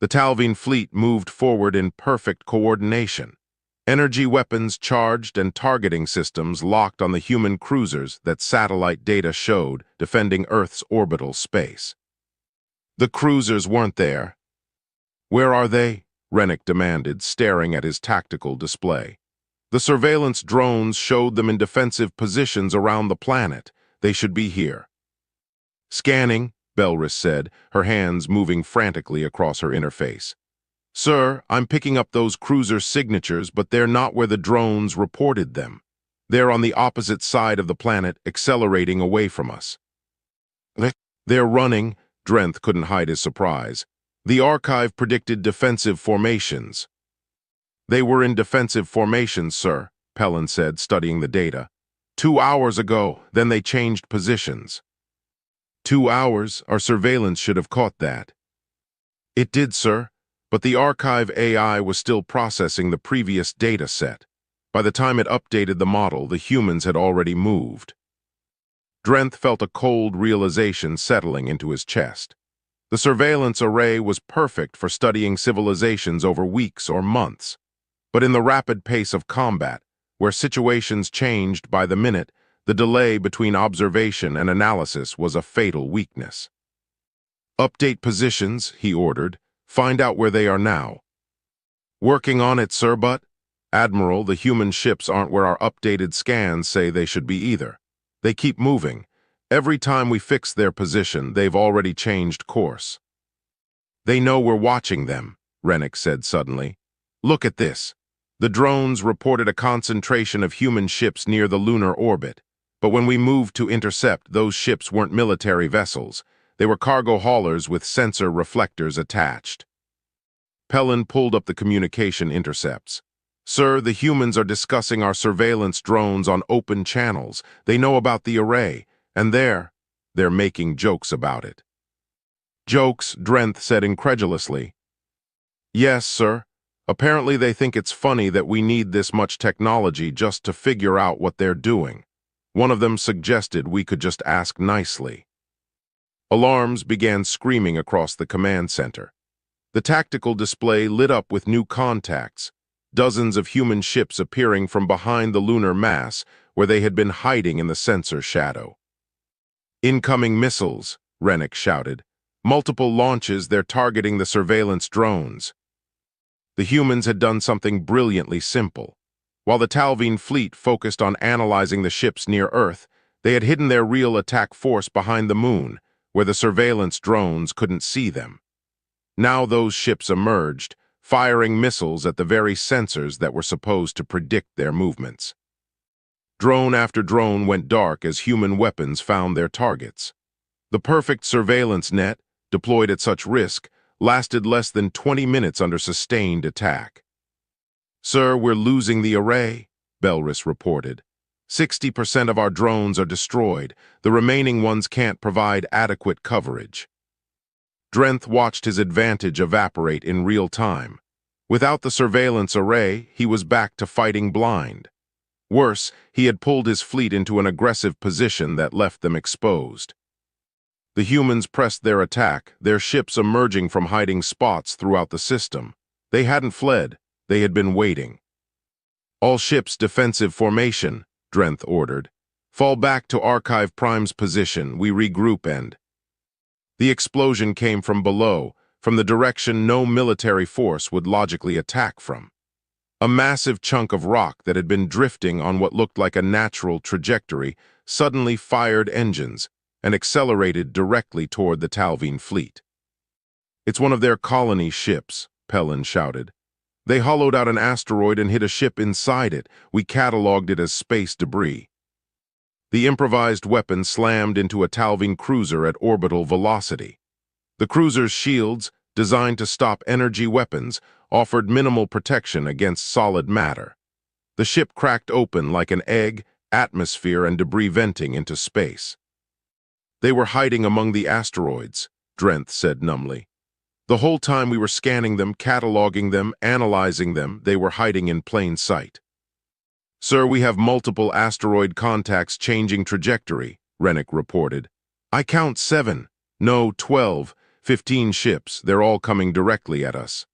The Talvine fleet moved forward in perfect coordination. Energy weapons charged and targeting systems locked on the human cruisers that satellite data showed, defending Earth's orbital space. The cruisers weren't there. "Where are they?" Rennick demanded, staring at his tactical display. "The surveillance drones showed them in defensive positions around the planet. They should be here." "Scanning," Belris said, her hands moving frantically across her interface. "Sir, I'm picking up those cruiser signatures, but they're not where the drones reported them. They're on the opposite side of the planet, accelerating away from us." "They're running," Drenth couldn't hide his surprise. "The archive predicted defensive formations." "They were in defensive formations, sir," Pellin said, studying the data. 2 hours ago, then they changed positions." 2 hours? Our surveillance should have caught that." "It did, sir, but the archive AI was still processing the previous data set. By the time it updated the model, the humans had already moved." Drenth felt a cold realization settling into his chest. The surveillance array was perfect for studying civilizations over weeks or months. But in the rapid pace of combat, where situations changed by the minute, the delay between observation and analysis was a fatal weakness. "Update positions," he ordered. "Find out where they are now." "Working on it, sir, but—" "Admiral, the human ships aren't where our updated scans say they should be either. They keep moving. Every time we fix their position, they've already changed course." "They know we're watching them," Rennick said suddenly. "Look at this. The drones reported a concentration of human ships near the lunar orbit. But when we moved to intercept, those ships weren't military vessels. They were cargo haulers with sensor reflectors attached." Pellin pulled up the communication intercepts. "Sir, the humans are discussing our surveillance drones on open channels. They know about the array, and they're making jokes about it." "Jokes?" Drenth said incredulously. "Yes, sir. Apparently they think it's funny that we need this much technology just to figure out what they're doing. One of them suggested we could just ask nicely." Alarms began screaming across the command center. The tactical display lit up with new contacts, dozens of human ships appearing from behind the lunar mass where they had been hiding in the sensor shadow. "Incoming missiles," Rennick shouted. "Multiple launches, they're targeting the surveillance drones." The humans had done something brilliantly simple. While the Talvine fleet focused on analyzing the ships near Earth, they had hidden their real attack force behind the moon, where the surveillance drones couldn't see them. Now those ships emerged, firing missiles at the very sensors that were supposed to predict their movements. Drone after drone went dark as human weapons found their targets. The perfect surveillance net, deployed at such risk, lasted less than 20 minutes under sustained attack. "Sir, we're losing the array," Belris reported. 60% of our drones are destroyed. The remaining ones can't provide adequate coverage." Drenth watched his advantage evaporate in real time. Without the surveillance array, he was back to fighting blind. Worse, he had pulled his fleet into an aggressive position that left them exposed. The humans pressed their attack, their ships emerging from hiding spots throughout the system. They hadn't fled, they had been waiting. "All ships defensive formation," Drenth ordered. "Fall back to Archive Prime's position, we regroup and—" The explosion came from below, from the direction no military force would logically attack from. A massive chunk of rock that had been drifting on what looked like a natural trajectory suddenly fired engines and accelerated directly toward the Talvine fleet. "It's one of their colony ships," Pellin shouted. "They hollowed out an asteroid and hit a ship inside it. We cataloged it as space debris." The improvised weapon slammed into a Talvine cruiser at orbital velocity. The cruiser's shields, designed to stop energy weapons, offered minimal protection against solid matter. The ship cracked open like an egg, atmosphere and debris venting into space. "They were hiding among the asteroids," Drenth said numbly. The whole time we were scanning them, cataloging them, analyzing them, they were hiding in plain sight. Sir, we have multiple asteroid contacts changing trajectory, Rennick reported. I count 7, no, 12, 15 ships. They're all coming directly at us.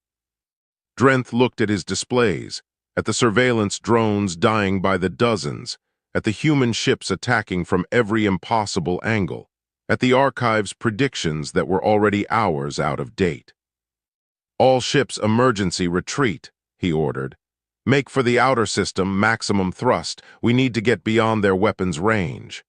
Drenth looked at his displays, at the surveillance drones dying by the dozens, at the human ships attacking from every impossible angle, at the archive's predictions that were already hours out of date. All ships emergency retreat, he ordered. Make for the outer system, maximum thrust. We need to get beyond their weapons' range.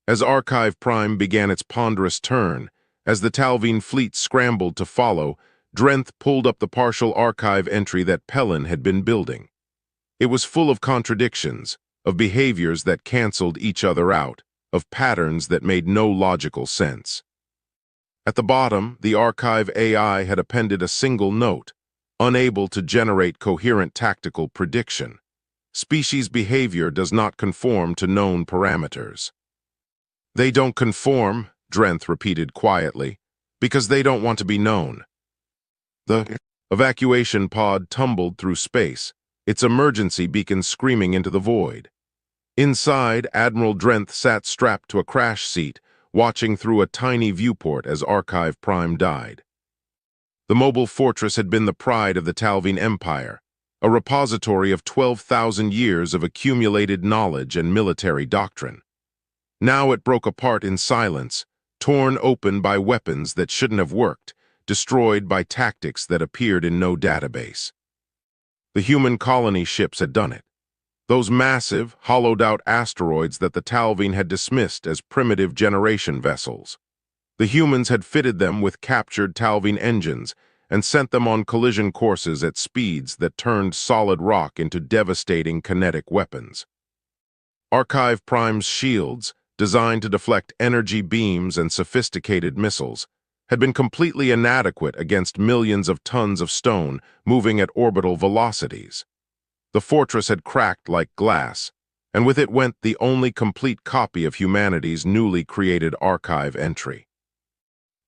As Archive Prime began its ponderous turn, as the Talvine fleet scrambled to follow, Drenth pulled up the partial archive entry that Pellin had been building. It was full of contradictions, of behaviors that canceled each other out, of patterns that made no logical sense. At the bottom, the archive AI had appended a single note, unable to generate coherent tactical prediction. Species behavior does not conform to known parameters. They don't conform, Drenth repeated quietly, because they don't want to be known. The evacuation pod tumbled through space, its emergency beacon screaming into the void. Inside, Admiral Drenth sat strapped to a crash seat, watching through a tiny viewport as Archive Prime died. The mobile fortress had been the pride of the Talvine Empire, a repository of 12,000 years of accumulated knowledge and military doctrine. Now it broke apart in silence, torn open by weapons that shouldn't have worked, destroyed by tactics that appeared in no database. The human colony ships had done it. Those massive, hollowed-out asteroids that the Talvine had dismissed as primitive generation vessels. The humans had fitted them with captured Talvine engines and sent them on collision courses at speeds that turned solid rock into devastating kinetic weapons. Archive Prime's shields, designed to deflect energy beams and sophisticated missiles, had been completely inadequate against millions of tons of stone moving at orbital velocities. The fortress had cracked like glass, and with it went the only complete copy of humanity's newly created archive entry.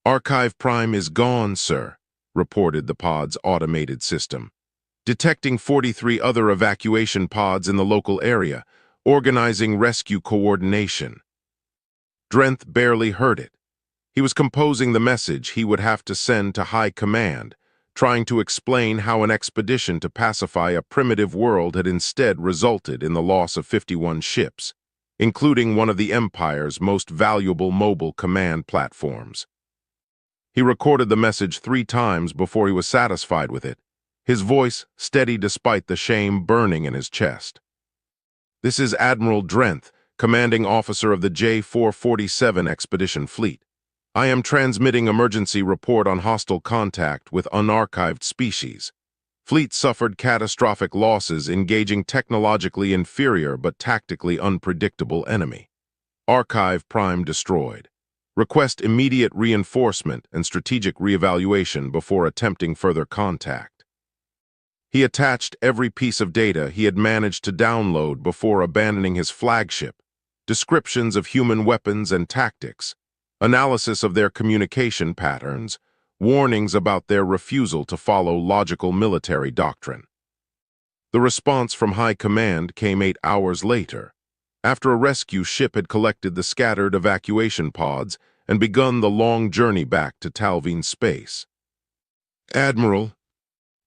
Archive Prime is gone, sir, reported the pod's automated system, detecting 43 other evacuation pods in the local area, organizing rescue coordination. Drenth barely heard it. He was composing the message he would have to send to High Command, trying to explain how an expedition to pacify a primitive world had instead resulted in the loss of 51 ships, including one of the Empire's most valuable mobile command platforms. He recorded the message 3 times before he was satisfied with it, his voice steady despite the shame burning in his chest. This is Admiral Drenth, commanding officer of the J-447 Expedition Fleet. I am transmitting emergency report on hostile contact with unarchived species. Fleet suffered catastrophic losses engaging technologically inferior but tactically unpredictable enemy. Archive Prime destroyed. Request immediate reinforcement and strategic reevaluation before attempting further contact. He attached every piece of data he had managed to download before abandoning his flagship, descriptions of human weapons and tactics, analysis of their communication patterns, warnings about their refusal to follow logical military doctrine. The response from High Command came 8 hours later, after a rescue ship had collected the scattered evacuation pods and begun the long journey back to Talvine space. Admiral,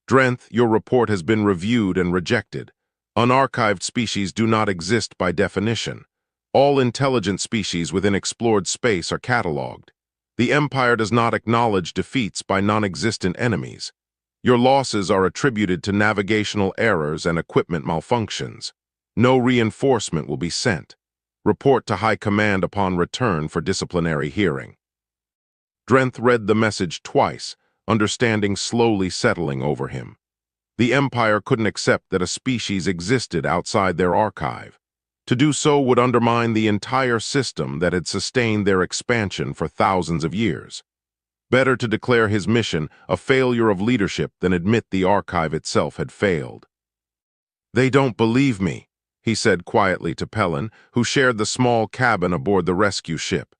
Drenth, your report has been reviewed and rejected. Unarchived species do not exist by definition. All intelligent species within explored space are catalogued. The Empire does not acknowledge defeats by non-existent enemies. Your losses are attributed to navigational errors and equipment malfunctions. No reinforcement will be sent. Report to High Command upon return for disciplinary hearing. Drenth read the message twice, understanding slowly settling over him. The Empire couldn't accept that a species existed outside their archive. To do so would undermine the entire system that had sustained their expansion for thousands of years. Better to declare his mission a failure of leadership than admit the archive itself had failed. They don't believe me, he said quietly to Pellin, who shared the small cabin aboard the rescue ship.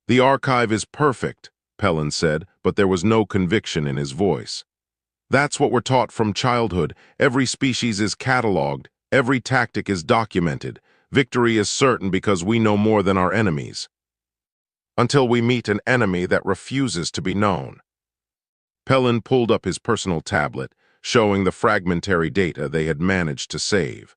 The archive is perfect, Pellin said, but there was no conviction in his voice. That's what we're taught from childhood. Every species is cataloged. Every tactic is documented. Victory is certain because we know more than our enemies. Until we meet an enemy that refuses to be known. Pellin pulled up his personal tablet, showing the fragmentary data they had managed to save.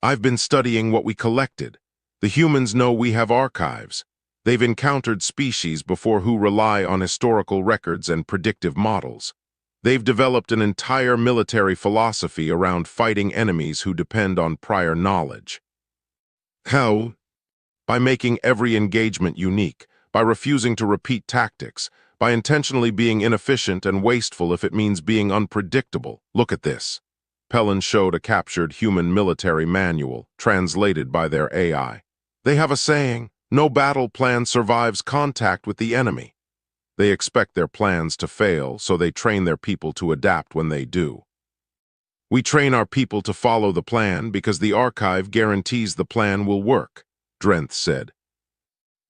I've been studying what we collected. The humans know we have archives. They've encountered species before who rely on historical records and predictive models. They've developed an entire military philosophy around fighting enemies who depend on prior knowledge. How? By making every engagement unique, by refusing to repeat tactics, by intentionally being inefficient and wasteful if it means being unpredictable. Look at this. Pellin showed a captured human military manual, translated by their AI. They have a saying, no battle plan survives contact with the enemy. They expect their plans to fail, so they train their people to adapt when they do. We train our people to follow the plan because the archive guarantees the plan will work, Drenth said.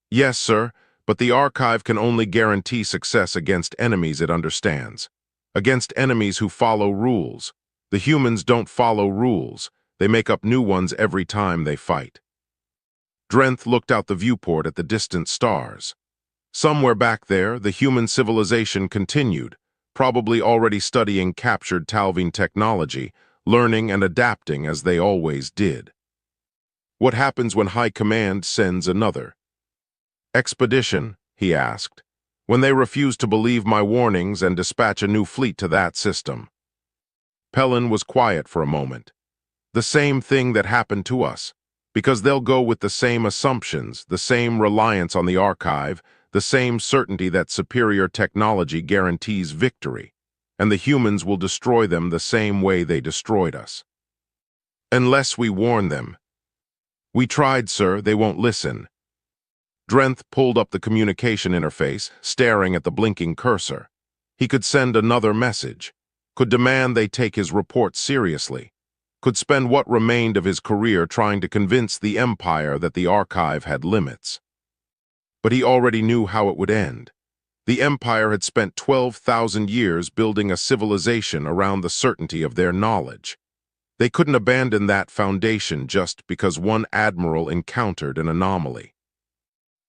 Yes, sir, but the archive can only guarantee success against enemies it understands. Against enemies who follow rules. The humans don't follow rules. They make up new ones every time they fight. Drenth looked out the viewport at the distant stars. Somewhere back there, the human civilization continued, probably already studying captured Talvine technology, learning and adapting as they always did. What happens when High Command sends another expedition, he asked, when they refuse to believe my warnings and dispatch a new fleet to that system? Pellin was quiet for a moment. The same thing that happened to us, because they'll go with the same assumptions, the same reliance on the archive, the same certainty that superior technology guarantees victory, and the humans will destroy them the same way they destroyed us. Unless we warn them. We tried, sir, they won't listen. Drenth pulled up the communication interface, staring at the blinking cursor. He could send another message, could demand they take his report seriously, could spend what remained of his career trying to convince the Empire that the archive had limits. But he already knew how it would end. The Empire had spent 12,000 years building a civilization around the certainty of their knowledge. They couldn't abandon that foundation just because one admiral encountered an anomaly.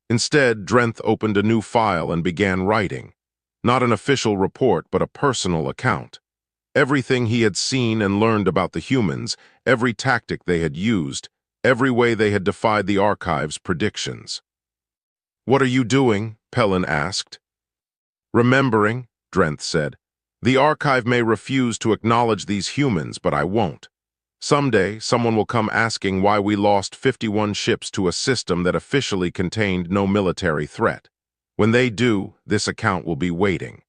Instead, Drenth opened a new file and began writing. Not an official report, but a personal account. Everything he had seen and learned about the humans, every tactic they had used, every way they had defied the archive's predictions. What are you doing? Pellin asked. Remembering, Drenth said. The archive may refuse to acknowledge these humans, but I won't. Someday, someone will come asking why we lost 51 ships to a system that officially contained no military threat. When they do, this account will be waiting.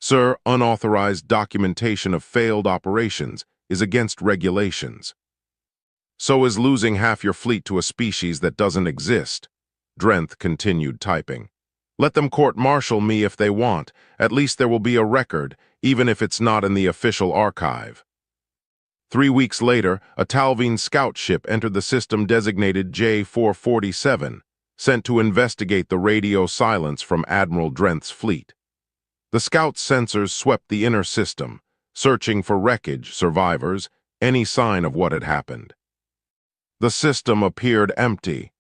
Sir, unauthorized documentation of failed operations is against regulations. So is losing half your fleet to a species that doesn't exist. Drenth continued typing. Let them court-martial me if they want. At least there will be a record, even if it's not in the official archive. 3 weeks later, a Talvine scout ship entered the system designated J-447, sent to investigate the radio silence from Admiral Drenth's fleet. The scout's sensors swept the inner system, searching for wreckage, survivors, any sign of what had happened. The system appeared empty.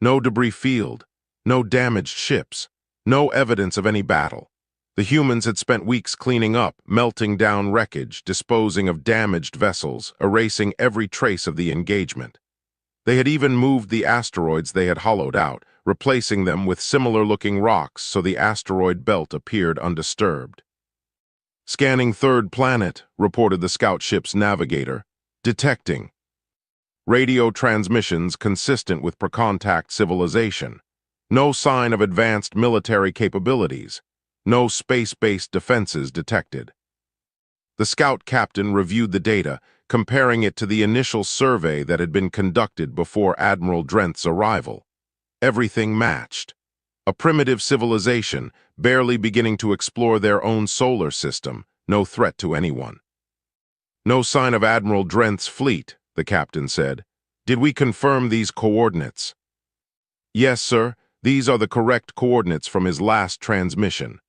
No debris field, no damaged ships, no evidence of any battle. The humans had spent weeks cleaning up, melting down wreckage, disposing of damaged vessels, erasing every trace of the engagement. They had even moved the asteroids they had hollowed out, replacing them with similar-looking rocks so the asteroid belt appeared undisturbed. Scanning third planet, reported the scout ship's navigator. Detecting. Radio transmissions consistent with pre-contact civilization. No sign of advanced military capabilities. No space-based defenses detected. The scout captain reviewed the data, comparing it to the initial survey that had been conducted before Admiral Drenth's arrival. Everything matched. A primitive civilization, barely beginning to explore their own solar system, no threat to anyone. No sign of Admiral Drenth's fleet, the captain said. Did we confirm these coordinates? Yes, sir. These are the correct coordinates from his last transmission."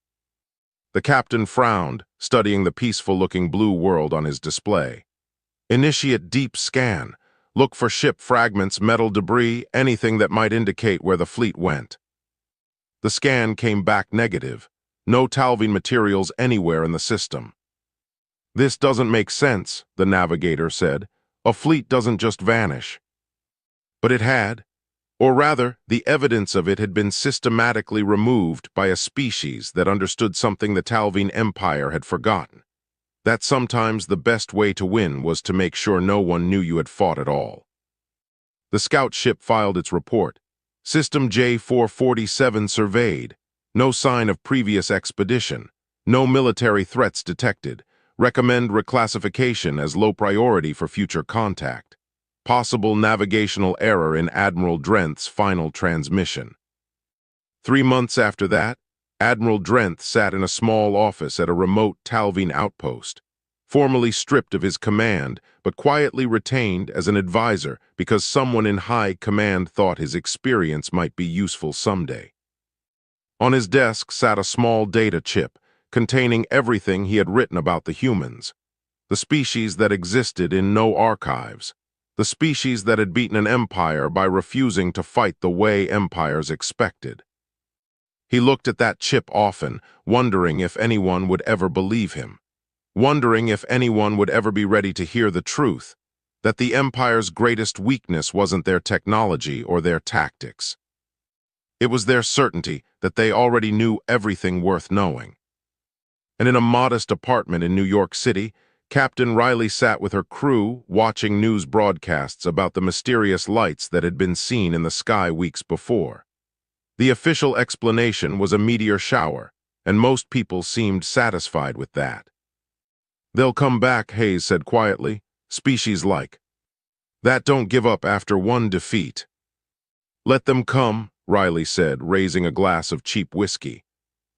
The captain frowned, studying the peaceful-looking blue world on his display. "Initiate deep scan. Look for ship fragments, metal debris, anything that might indicate where the fleet went." The scan came back negative. No Talvine materials anywhere in the system. "This doesn't make sense," the navigator said. "A fleet doesn't just vanish." But it had. Or rather, the evidence of it had been systematically removed by a species that understood something the Talvine Empire had forgotten. That sometimes the best way to win was to make sure no one knew you had fought at all. The scout ship filed its report. System J447 surveyed. No sign of previous expedition. No military threats detected. Recommend reclassification as low priority for future contact. Possible navigational error in Admiral Drenth's final transmission. 3 months after that, Admiral Drenth sat in a small office at a remote Talvine outpost, formally stripped of his command, but quietly retained as an advisor because someone in high command thought his experience might be useful someday. On his desk sat a small data chip containing everything he had written about the humans, the species that existed in no archives, the species that had beaten an empire by refusing to fight the way empires expected. He looked at that chip often, wondering if anyone would ever believe him, wondering if anyone would ever be ready to hear the truth, that the empire's greatest weakness wasn't their technology or their tactics. It was their certainty that they already knew everything worth knowing. And in a modest apartment in New York City, Captain Riley sat with her crew watching news broadcasts about the mysterious lights that had been seen in the sky weeks before. The official explanation was a meteor shower, and most people seemed satisfied with that. "They'll come back," Hayes said quietly, "species-like. That don't give up after one defeat." "Let them come," Riley said, raising a glass of cheap whiskey.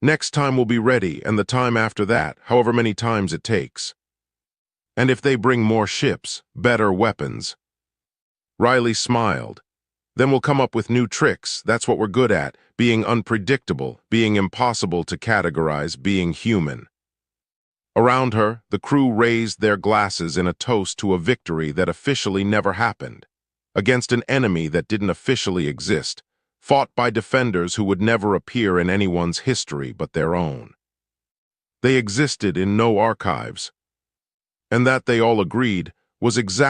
"Next time we'll be ready, and the time after that, however many times it takes. And if they bring more ships, better weapons." Riley smiled. "Then we'll come up with new tricks. That's what we're good at, being unpredictable, being impossible to categorize, being human." Around her, the crew raised their glasses in a toast to a victory that officially never happened, against an enemy that didn't officially exist, fought by defenders who would never appear in anyone's history but their own. They existed in no archives, and that, they all agreed, was exactly